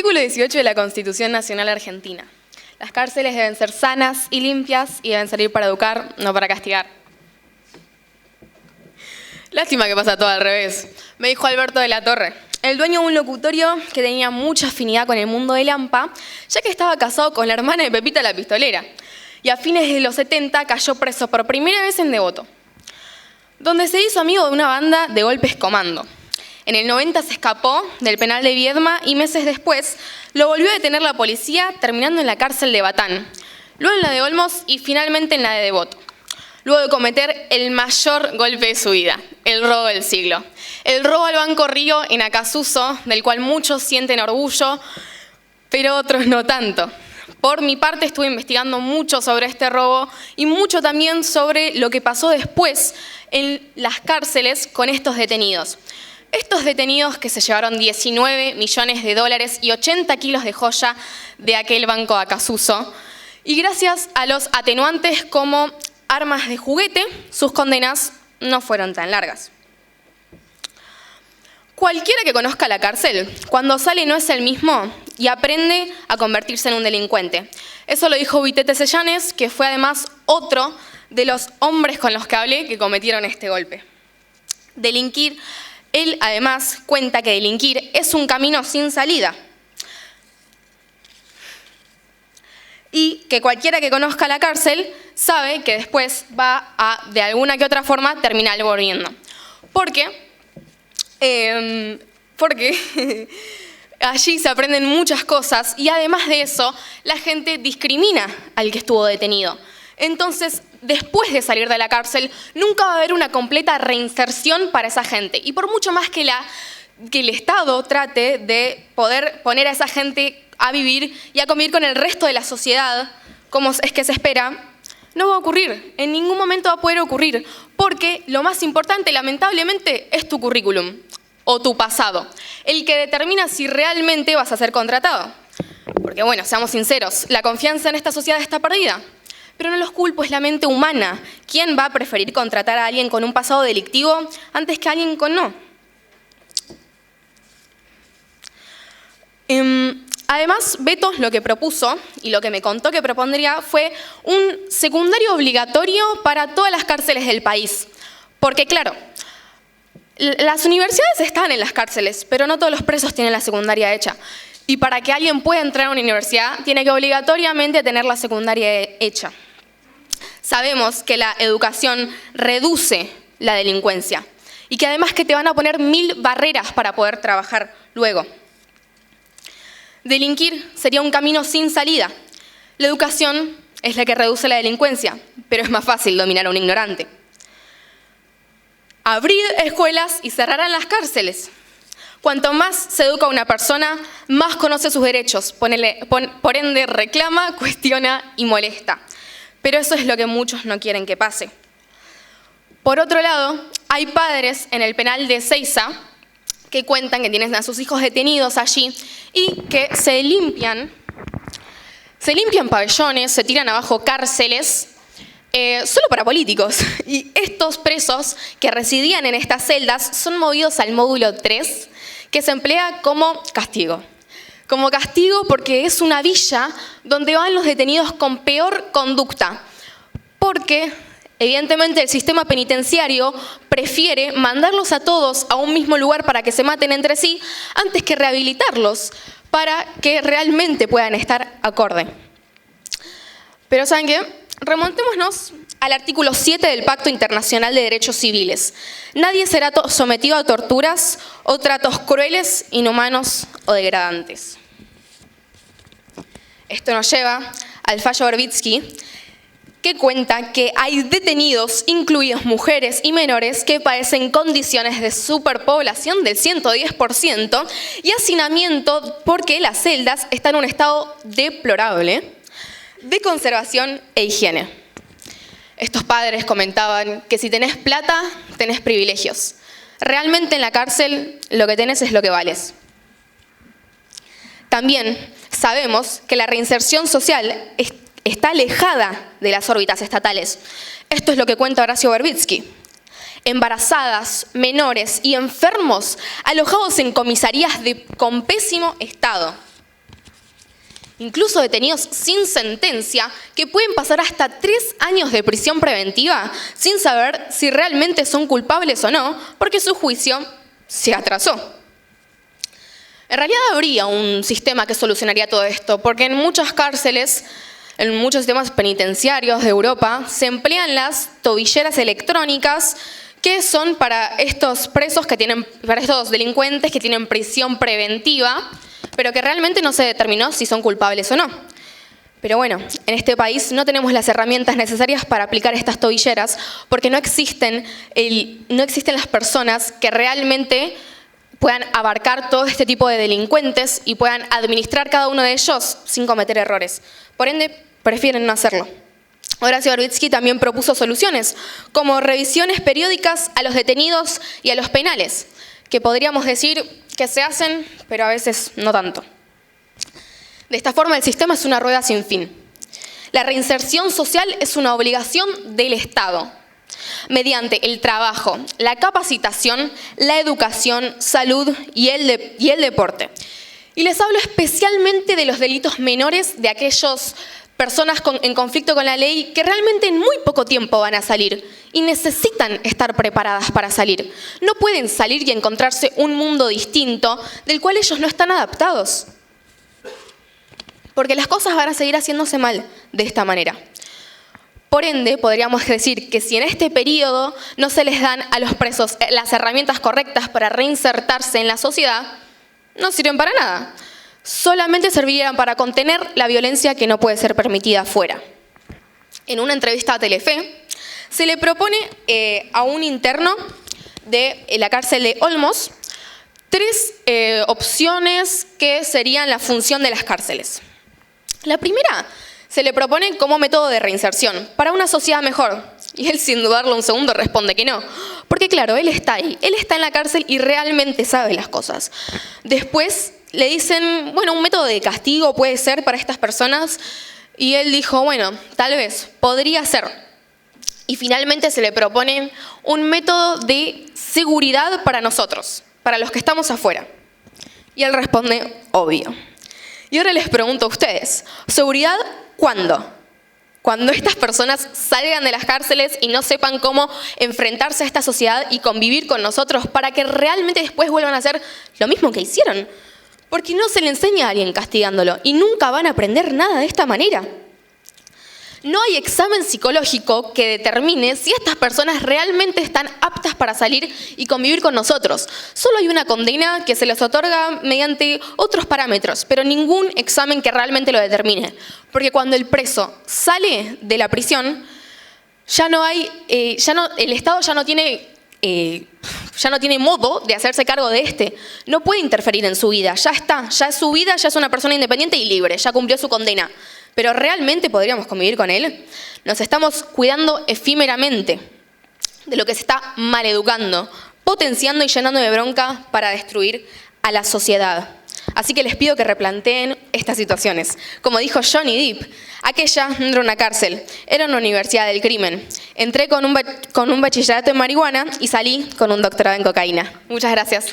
Artículo 18 de la Constitución Nacional Argentina. Las cárceles deben ser sanas y limpias y deben servir para educar, no para castigar. Lástima que pasa todo al revés. Me dijo Alberto de la Torre, el dueño de un locutorio que tenía mucha afinidad con el mundo del AMPA, ya que estaba casado con la hermana de Pepita la Pistolera. Y a fines de los 70 cayó preso por primera vez en Devoto, donde se hizo amigo de una banda de golpes comando. En el 90 se escapó del penal de Viedma y meses después lo volvió a detener la policía, terminando en la cárcel de Batán, luego en la de Olmos y finalmente en la de Devoto, luego de cometer el mayor golpe de su vida, el robo del siglo. El robo al Banco Río en Acasuso, del cual muchos sienten orgullo, pero otros no tanto. Por mi parte estuve investigando mucho sobre este robo y mucho también sobre lo que pasó después en las cárceles con estos detenidos. Estos detenidos que se llevaron 19 millones de dólares y 80 kilos de joya de aquel banco de Acasuso. Y gracias a los atenuantes como armas de juguete, sus condenas no fueron tan largas. Cualquiera que conozca la cárcel, cuando sale no es el mismo y aprende a convertirse en un delincuente. Eso lo dijo Vitete Sellanes, que fue además otro de los hombres con los que hablé que cometieron este golpe. Delinquir. Él, además, cuenta que delinquir es un camino sin salida y que cualquiera que conozca la cárcel sabe que después va a, de alguna que otra forma, terminar volviendo. Porque allí se aprenden muchas cosas y además de eso, la gente discrimina al que estuvo detenido. Entonces, después de salir de la cárcel, nunca va a haber una completa reinserción para esa gente. Y por mucho más que el Estado trate de poder poner a esa gente a vivir y a convivir con el resto de la sociedad, como es que se espera, no va a ocurrir. En ningún momento va a poder ocurrir. Porque lo más importante, lamentablemente, es tu currículum o tu pasado. El que determina si realmente vas a ser contratado. Porque bueno, seamos sinceros, la confianza en esta sociedad está perdida. Pero no los culpo, es la mente humana. ¿Quién va a preferir contratar a alguien con un pasado delictivo antes que a alguien con no? Además, Beto lo que propuso y lo que me contó que propondría fue un secundario obligatorio para todas las cárceles del país. Porque claro, las universidades están en las cárceles, pero no todos los presos tienen la secundaria hecha. Y para que alguien pueda entrar a una universidad, tiene que obligatoriamente tener la secundaria hecha. Sabemos que la educación reduce la delincuencia y que además que te van a poner 1000 barreras para poder trabajar luego. Delinquir sería un camino sin salida. La educación es la que reduce la delincuencia, pero es más fácil dominar a un ignorante. Abrir escuelas y cerrarán las cárceles. Cuanto más se educa a una persona, más conoce sus derechos, por ende reclama, cuestiona y molesta. Pero eso es lo que muchos no quieren que pase. Por otro lado, hay padres en el penal de Ezeiza que cuentan que tienen a sus hijos detenidos allí y que se limpian pabellones, se tiran abajo cárceles, solo para políticos. Y estos presos que residían en estas celdas son movidos al módulo 3, que se emplea como castigo. Como castigo porque es una villa donde van los detenidos con peor conducta. Porque, evidentemente, el sistema penitenciario prefiere mandarlos a todos a un mismo lugar para que se maten entre sí, antes que rehabilitarlos para que realmente puedan estar acorde. Pero ¿saben qué? Remontémonos al artículo 7 del Pacto Internacional de Derechos Civiles. Nadie será sometido a torturas o tratos crueles, inhumanos o degradantes. Esto nos lleva al fallo Verbitsky, que cuenta que hay detenidos, incluidos mujeres y menores, que padecen condiciones de superpoblación del 110% y hacinamiento porque las celdas están en un estado deplorable de conservación e higiene. Estos padres comentaban que si tenés plata, tenés privilegios. Realmente en la cárcel lo que tenés es lo que vales. También sabemos que la reinserción social está alejada de las órbitas estatales. Esto es lo que cuenta Horacio Verbitsky. Embarazadas, menores y enfermos alojados en comisarías con pésimo estado. incluso detenidos sin sentencia, que pueden pasar hasta 3 años de prisión preventiva sin saber si realmente son culpables o no, porque su juicio se atrasó. En realidad habría un sistema que solucionaría todo esto, porque en muchas cárceles, en muchos sistemas penitenciarios de Europa, se emplean las tobilleras electrónicas que son para estos para estos delincuentes que tienen prisión preventiva, pero que realmente no se determinó si son culpables o no. Pero bueno, en este país no tenemos las herramientas necesarias para aplicar estas tobilleras porque no existen las personas que realmente puedan abarcar todo este tipo de delincuentes y puedan administrar cada uno de ellos sin cometer errores. Por ende, prefieren no hacerlo. Horacio Verbitsky también propuso soluciones, como revisiones periódicas a los detenidos y a los penales, que podríamos decir que se hacen, pero a veces no tanto. De esta forma, el sistema es una rueda sin fin. La reinserción social es una obligación del Estado, mediante el trabajo, la capacitación, la educación, salud y el deporte. Y les hablo especialmente de los delitos menores, de aquellas personas en conflicto con la ley que realmente en muy poco tiempo van a salir y necesitan estar preparadas para salir. No pueden salir y encontrarse un mundo distinto del cual ellos no están adaptados. Porque las cosas van a seguir haciéndose mal de esta manera. Por ende, podríamos decir que si en este periodo no se les dan a los presos las herramientas correctas para reinsertarse en la sociedad, no sirven para nada. Solamente servirían para contener la violencia que no puede ser permitida afuera. En una entrevista a Telefe, se le propone a un interno de la cárcel de Olmos 3 opciones que serían la función de las cárceles. La primera se le propone como método de reinserción para una sociedad mejor. Y él, sin dudarlo un segundo, responde que no. Porque claro, él está ahí, él está en la cárcel y realmente sabe las cosas. Después le dicen, bueno, un método de castigo puede ser para estas personas. Y él dijo, bueno, tal vez, podría ser. Y finalmente se le propone un método de seguridad para nosotros, para los que estamos afuera. Y él responde, obvio. Y ahora les pregunto a ustedes, ¿seguridad cuándo? Cuando estas personas salgan de las cárceles y no sepan cómo enfrentarse a esta sociedad y convivir con nosotros para que realmente después vuelvan a hacer lo mismo que hicieron. Porque no se le enseña a alguien castigándolo y nunca van a aprender nada de esta manera. No hay examen psicológico que determine si estas personas realmente están aptas para salir y convivir con nosotros. Solo hay una condena que se les otorga mediante otros parámetros, pero ningún examen que realmente lo determine. Porque cuando el preso sale de la prisión, el Estado ya no tiene modo de hacerse cargo de este. No puede interferir en su vida, ya está, ya es su vida, ya es una persona independiente y libre, ya cumplió su condena. Pero ¿realmente podríamos convivir con él? Nos estamos cuidando efímeramente de lo que se está maleducando, potenciando y llenando de bronca para destruir a la sociedad. Así que les pido que replanteen estas situaciones. Como dijo Johnny Depp, aquella no era una cárcel, era una universidad del crimen. Entré con un bachillerato en marihuana y salí con un doctorado en cocaína. Muchas gracias.